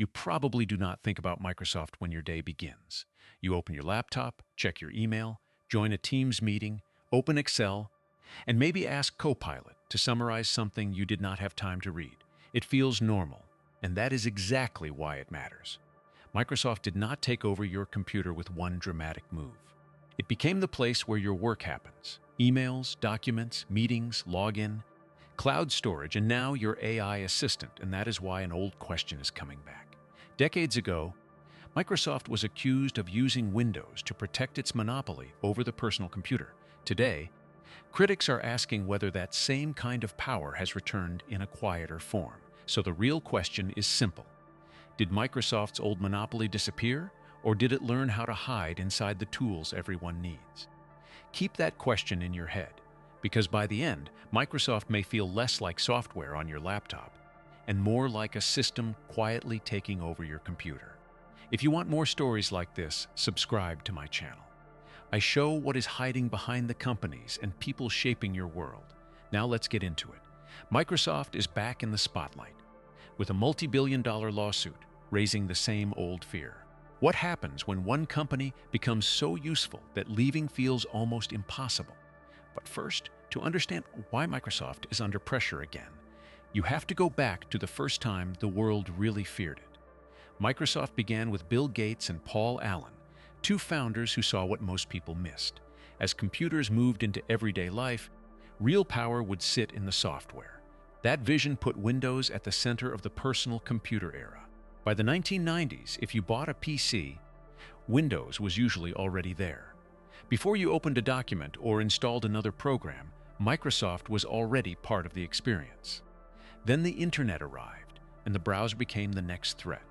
You probably do not think about Microsoft when your day begins. You open your laptop, check your email, join a Teams meeting, open Excel, and maybe ask Copilot to summarize something you did not have time to read. It feels normal, and that is exactly why it matters. Microsoft did not take over your computer with one dramatic move. It became the place where your work happens. Emails, documents, meetings, login, cloud storage, and now your AI assistant, and that is why an old question is coming back. Decades ago, Microsoft was accused of using Windows to protect its monopoly over the personal computer. Today, critics are asking whether that same kind of power has returned in a quieter form. So the real question is simple. Did Microsoft's old monopoly disappear, or did it learn how to hide inside the tools everyone needs? Keep that question in your head, because by the end, Microsoft may feel less like software on your laptop and more like a system quietly taking over your computer. If you want more stories like this, subscribe to my channel. I show what is hiding behind the companies and people shaping your world. Now let's get into it. Microsoft is back in the spotlight, with a multi-billion-dollar lawsuit raising the same old fear. What happens when one company becomes so useful that leaving feels almost impossible? But first, to understand why Microsoft is under pressure again, you have to go back to the first time the world really feared it. Microsoft began with Bill Gates and Paul Allen, two founders who saw what most people missed. As computers moved into everyday life, real power would sit in the software. That vision put Windows at the center of the personal computer era. By the 1990s, if you bought a PC, Windows was usually already there. Before you opened a document or installed another program, Microsoft was already part of the experience. Then the internet arrived, and the browser became the next threat.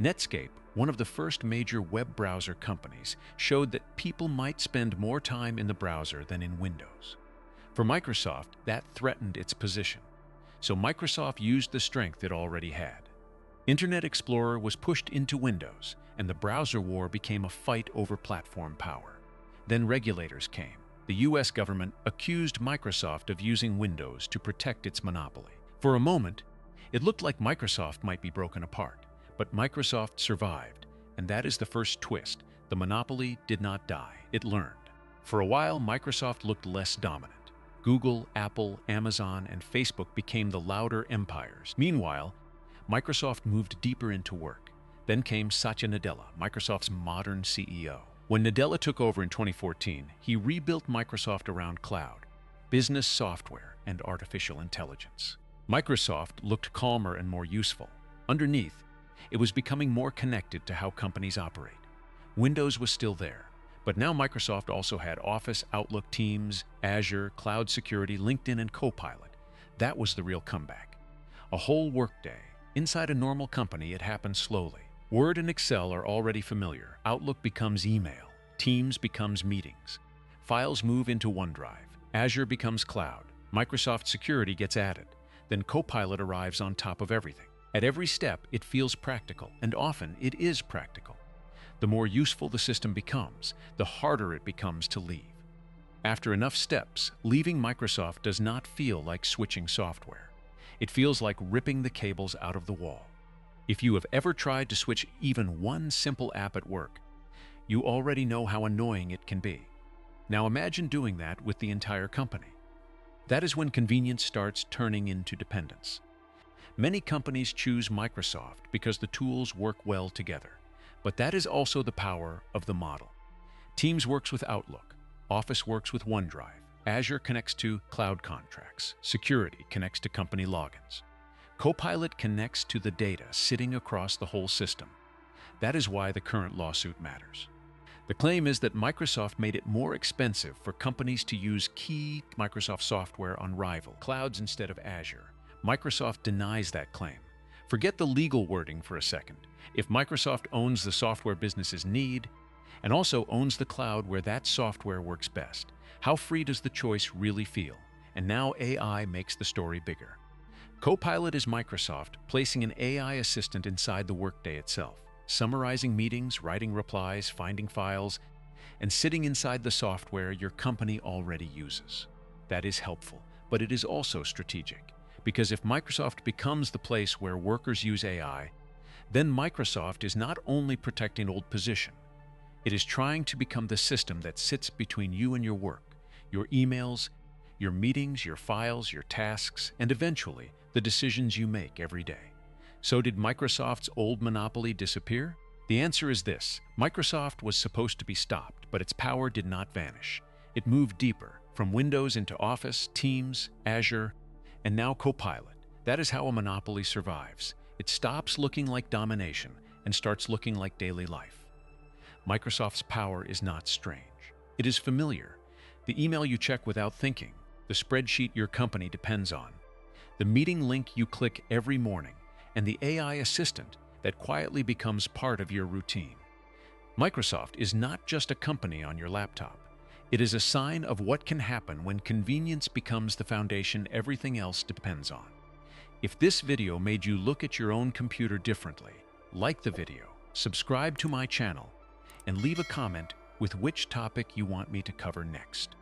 Netscape, one of the first major web browser companies, showed that people might spend more time in the browser than in Windows. For Microsoft, that threatened its position. So Microsoft used the strength it already had. Internet Explorer was pushed into Windows, and the browser war became a fight over platform power. Then regulators came. The US government accused Microsoft of using Windows to protect its monopoly. For a moment, it looked like Microsoft might be broken apart. But Microsoft survived, and that is the first twist. The monopoly did not die, it learned. For a while, Microsoft looked less dominant. Google, Apple, Amazon, and Facebook became the louder empires. Meanwhile, Microsoft moved deeper into work. Then came Satya Nadella, Microsoft's modern CEO. When Nadella took over in 2014, he rebuilt Microsoft around cloud, business software, and artificial intelligence. Microsoft looked calmer and more useful. Underneath, it was becoming more connected to how companies operate. Windows was still there, but now Microsoft also had Office, Outlook, Teams, Azure, Cloud Security, LinkedIn, and Copilot. That was the real comeback. A whole workday. Inside a normal company, it happens slowly. Word and Excel are already familiar. Outlook becomes email. Teams becomes meetings. Files move into OneDrive. Azure becomes cloud. Microsoft Security gets added. Then Copilot arrives on top of everything. At every step, it feels practical, and often it is practical. The more useful the system becomes, the harder it becomes to leave. After enough steps, leaving Microsoft does not feel like switching software. It feels like ripping the cables out of the wall. If you have ever tried to switch even one simple app at work, you already know how annoying it can be. Now imagine doing that with the entire company. That is when convenience starts turning into dependence. Many companies choose Microsoft because the tools work well together, but that is also the power of the model. Teams works with Outlook, Office works with OneDrive, Azure connects to cloud contracts, Security connects to company logins. Copilot connects to the data sitting across the whole system. That is why the current lawsuit matters. The claim is that Microsoft made it more expensive for companies to use key Microsoft software on rival clouds instead of Azure. Microsoft denies that claim. Forget the legal wording for a second. If Microsoft owns the software businesses need, and also owns the cloud where that software works best, how free does the choice really feel? And now AI makes the story bigger. Copilot is Microsoft placing an AI assistant inside the workday itself, summarizing meetings, writing replies, finding files, and sitting inside the software your company already uses. That is helpful, but it is also strategic. Because if Microsoft becomes the place where workers use AI, then Microsoft is not only protecting old position, it is trying to become the system that sits between you and your work, your emails, your meetings, your files, your tasks, and eventually the decisions you make every day. So did Microsoft's old monopoly disappear? The answer is this: Microsoft was supposed to be stopped, but its power did not vanish. It moved deeper, from Windows into Office, Teams, Azure, and now Copilot. That is how a monopoly survives. It stops looking like domination and starts looking like daily life. Microsoft's power is not strange. It is familiar. The email you check without thinking, the spreadsheet your company depends on, the meeting link you click every morning, and the AI assistant that quietly becomes part of your routine. Microsoft is not just a company on your laptop. It is a sign of what can happen when convenience becomes the foundation everything else depends on. If this video made you look at your own computer differently, like the video, subscribe to my channel, and leave a comment with which topic you want me to cover next.